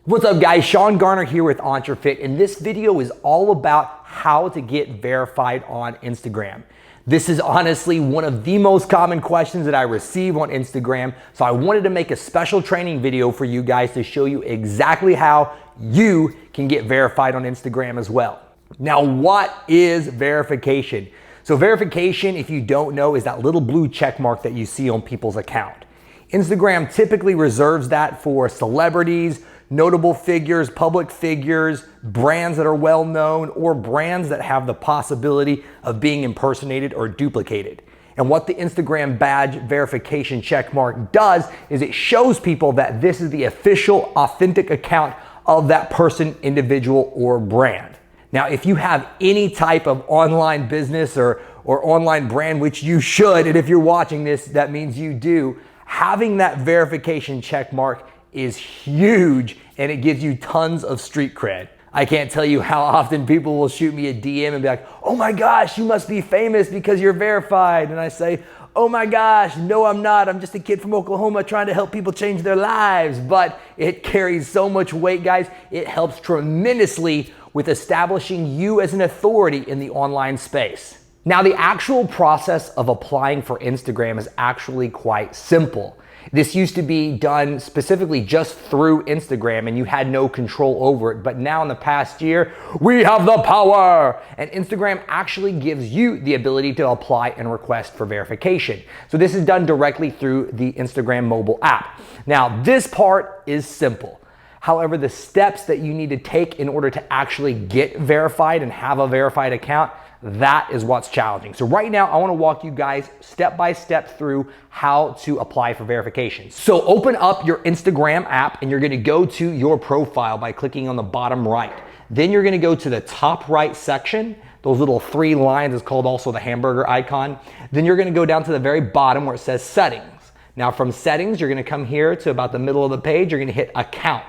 What's up guys, Sean Garner here with EntreFit, and this video is all about how to get verified on Instagram. This is honestly one of the most common questions that I receive on Instagram, so I wanted to make a special training video for you guys to show you exactly how you can get verified on Instagram as well. Now, what is verification? So verification, if you don't know, is that little blue check mark that you see on people's account. Instagram typically reserves that for celebrities, notable figures, public figures, brands that are well known, or brands that have the possibility of being impersonated or duplicated. And what the Instagram badge verification checkmark does is it shows people that this is the official, authentic account of that person, individual, or brand. Now, if you have any type of online business or online brand, which you should, and if you're watching this, that means you do, having that verification checkmark is huge, and it gives you tons of street cred. I can't tell you how often people will shoot me a DM and be like, oh my gosh, you must be famous because you're verified. And I say, oh my gosh, no I'm not. I'm just a kid from Oklahoma trying to help people change their lives. But it carries so much weight, guys. It helps tremendously with establishing you as an authority in the online space. Now, the actual process of applying for Instagram is actually quite simple. This used to be done specifically just through Instagram and you had no control over it. But now in the past year, we have the power. And Instagram actually gives you the ability to apply and request for verification. So this is done directly through the Instagram mobile app. Now, this part is simple. However, the steps that you need to take in order to actually get verified and have a verified account, that is what's challenging. So right now, I want to walk you guys step by step through how to apply for verification. So open up your Instagram app and you're going to go to your profile by clicking on the bottom right. Then you're going to go to the top right section. Those little three lines is called also the hamburger icon. Then you're going to go down to the very bottom where it says settings. Now from settings, you're going to come here to about the middle of the page. You're going to hit account.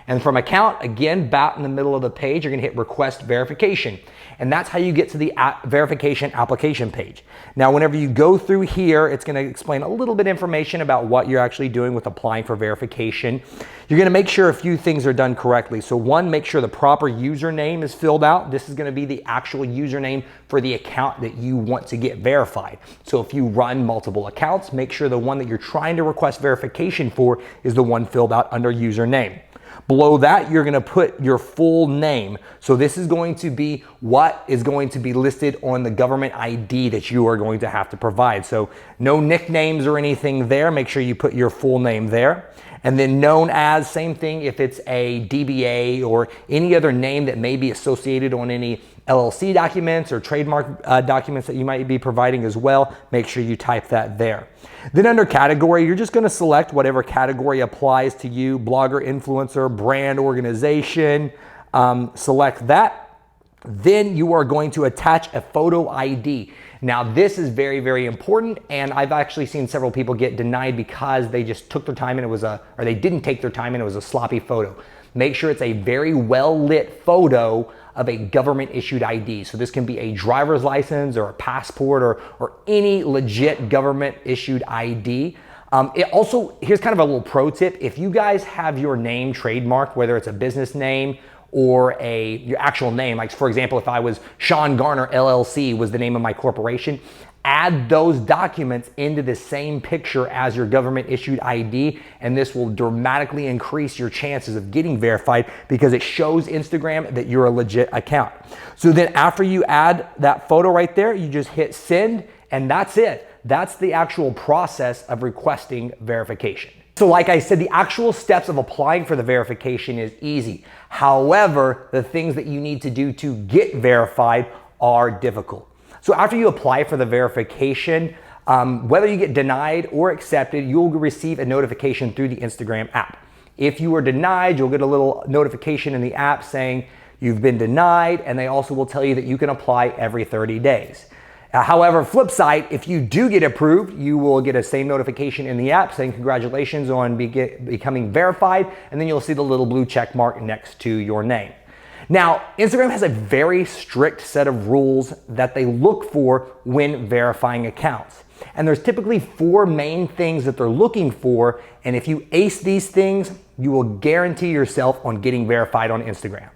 And from account, again, about in the middle of the page, you're gonna hit request verification. And that's how you get to the verification application page. Now, whenever you go through here, it's gonna explain a little bit of information about what you're actually doing with applying for verification. You're gonna make sure a few things are done correctly. So one, make sure the proper username is filled out. This is gonna be the actual username for the account that you want to get verified. So if you run multiple accounts, make sure the one that you're trying to request verification for is the one filled out under username. Below that, you're gonna put your full name. So this is going to be what is going to be listed on the government ID that you are going to have to provide. So no nicknames or anything there. Make sure you put your full name there. And then known as, same thing if it's a DBA or any other name that may be associated on any LLC documents or trademark documents that you might be providing as well, make sure you type that there. Then under category, you're just gonna select whatever category applies to you, blogger, influencer, brand, organization, select that. Then you are going to attach a photo ID. Now this is very, very important, and I've actually seen several people get denied because they just took their time and it was or they didn't take their time and it was a sloppy photo. Make sure it's a very well lit photo of a government issued ID. So this can be a driver's license or a passport or any legit government issued ID. It also, here's kind of a little pro tip. If you guys have your name trademarked, whether it's a business name or your actual name, like for example, if I was Sean Garner LLC was the name of my corporation, add those documents into the same picture as your government issued ID, and this will dramatically increase your chances of getting verified because it shows Instagram that you're a legit account. So then after you add that photo right there, you just hit send, and that's it. That's the actual process of requesting verification. So like I said, the actual steps of applying for the verification is easy. However, the things that you need to do to get verified are difficult. So after you apply for the verification, whether you get denied or accepted, you'll receive a notification through the Instagram app. If you are denied, you'll get a little notification in the app saying you've been denied, and they also will tell you that you can apply every 30 days. However, flip side, if you do get approved, you will get a same notification in the app saying congratulations on becoming verified, and then you'll see the little blue check mark next to your name. Now, Instagram has a very strict set of rules that they look for when verifying accounts. And there's typically 4 main things that they're looking for. And if you ace these things, you will guarantee yourself on getting verified on Instagram.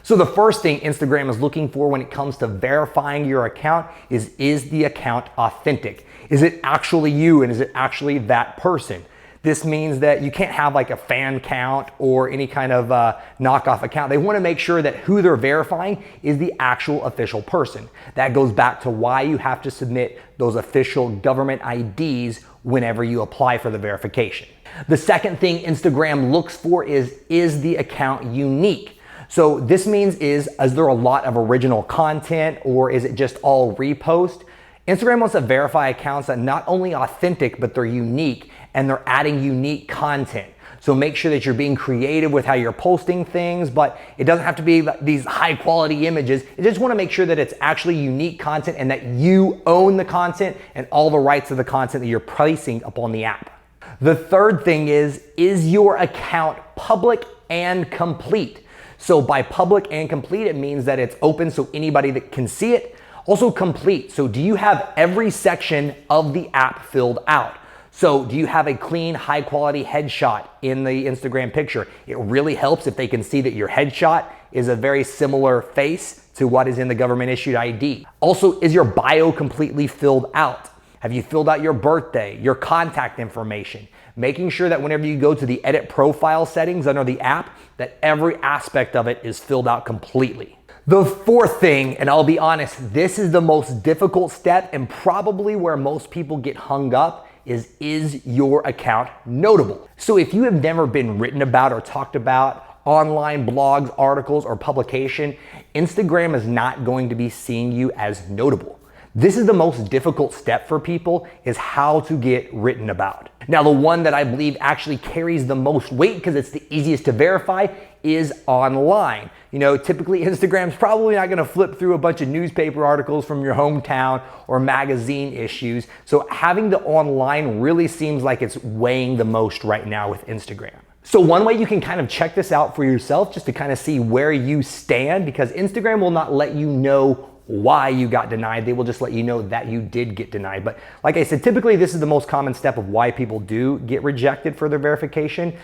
So the first thing Instagram is looking for when it comes to verifying your account is the account authentic? Is it actually you, and is it actually that person? This means that you can't have like a fan count or any kind of knockoff account. They want to make sure that who they're verifying is the actual official person. That goes back to why you have to submit those official government IDs whenever you apply for the verification. The second thing Instagram looks for is the account unique? So this means is there a lot of original content, or is it just all repost? Instagram wants to verify accounts that not only authentic, but they're unique and they're adding unique content. So make sure that you're being creative with how you're posting things, but it doesn't have to be these high quality images. You just want to make sure that it's actually unique content and that you own the content and all the rights of the content that you're placing upon the app. The third thing is your account public and complete? So by public and complete, it means that it's open so anybody that can see it. Also complete. So do you have every section of the app filled out? So do you have a clean, high quality headshot in the Instagram picture? It really helps if they can see that your headshot is a very similar face to what is in the government issued ID. Also, is your bio completely filled out? Have you filled out your birthday, your contact information? Making sure that whenever you go to the edit profile settings under the app, that every aspect of it is filled out completely. The fourth thing, and I'll be honest, this is the most difficult step and probably where most people get hung up, is your account notable? So if you have never been written about or talked about, online blogs, articles, or publication, Instagram is not going to be seeing you as notable. This is the most difficult step for people, is how to get written about. Now, the one that I believe actually carries the most weight because it's the easiest to verify is online. You know, typically Instagram's probably not gonna flip through a bunch of newspaper articles from your hometown or magazine issues. So having the online really seems like it's weighing the most right now with Instagram. So one way you can kind of check this out for yourself, just to kind of see where you stand, because Instagram will not let you know why you got denied. They will just let you know that you did get denied. But like I said, typically this is the most common step of why people do get rejected for their verification.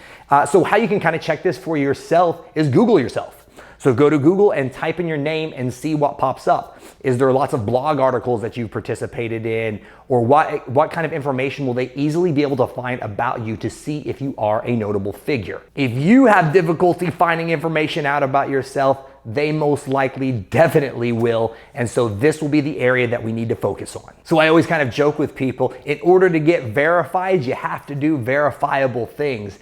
So how you can kind of check this for yourself is Google yourself. So go to Google and type in your name and see what pops up. Is there lots of blog articles that you've participated in? Or what kind of information will they easily be able to find about you to see if you are a notable figure? If you have difficulty finding information out about yourself, they most likely definitely will. And so this will be the area that we need to focus on. So I always kind of joke with people, in order to get verified, you have to do verifiable things.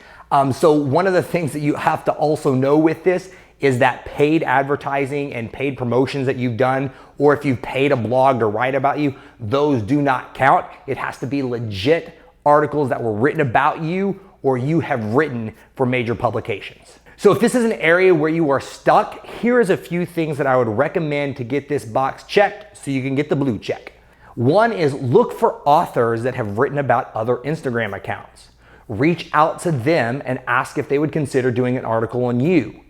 So one of the things that you have to also know with this is that paid advertising and paid promotions that you've done, or if you've paid a blog to write about you, those do not count. It has to be legit articles that were written about you or you have written for major publications. So if this is an area where you are stuck, here is a few things that I would recommend to get this box checked so you can get the blue check. One is look for authors that have written about other Instagram accounts. Reach out to them and ask if they would consider doing an article on you.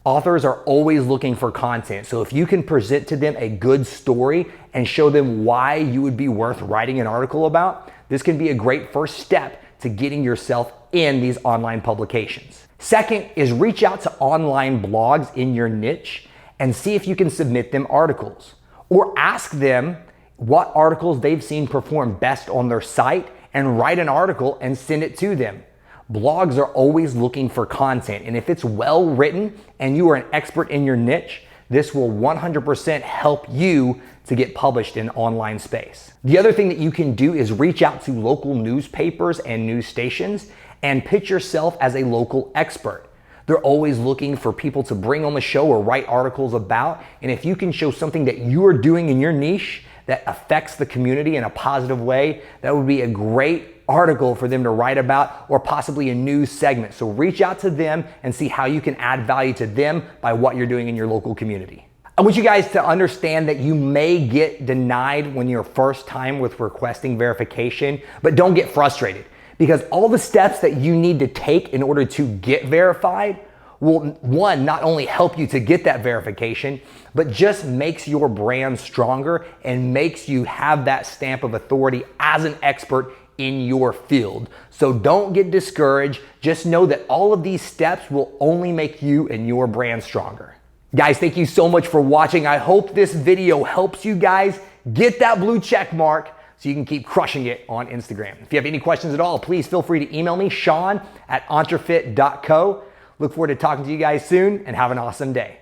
Authors are always looking for content. So if you can present to them a good story and show them why you would be worth writing an article about, this can be a great first step to getting yourself in these online publications. Second is reach out to online blogs in your niche and see if you can submit them articles, or ask them what articles they've seen perform best on their site and write an article and send it to them. Blogs are always looking for content, and if it's well written and you are an expert in your niche, this will 100% help you to get published in online space. The other thing that you can do is reach out to local newspapers and news stations and pitch yourself as a local expert. They're always looking for people to bring on the show or write articles about, and if you can show something that you are doing in your niche that affects the community in a positive way, that would be a great article for them to write about, or possibly a news segment. So reach out to them and see how you can add value to them by what you're doing in your local community. I want you guys to understand that you may get denied when you're first time with requesting verification, but don't get frustrated, because all the steps that you need to take in order to get verified will, one, not only help you to get that verification, but just makes your brand stronger and makes you have that stamp of authority as an expert in your field. So don't get discouraged. Just know that all of these steps will only make you and your brand stronger. Guys, thank you so much for watching. I hope this video helps you guys get that blue check mark so you can keep crushing it on Instagram. If you have any questions at all, please feel free to email me, Sean@entrefit.co. Look forward to talking to you guys soon, and have an awesome day.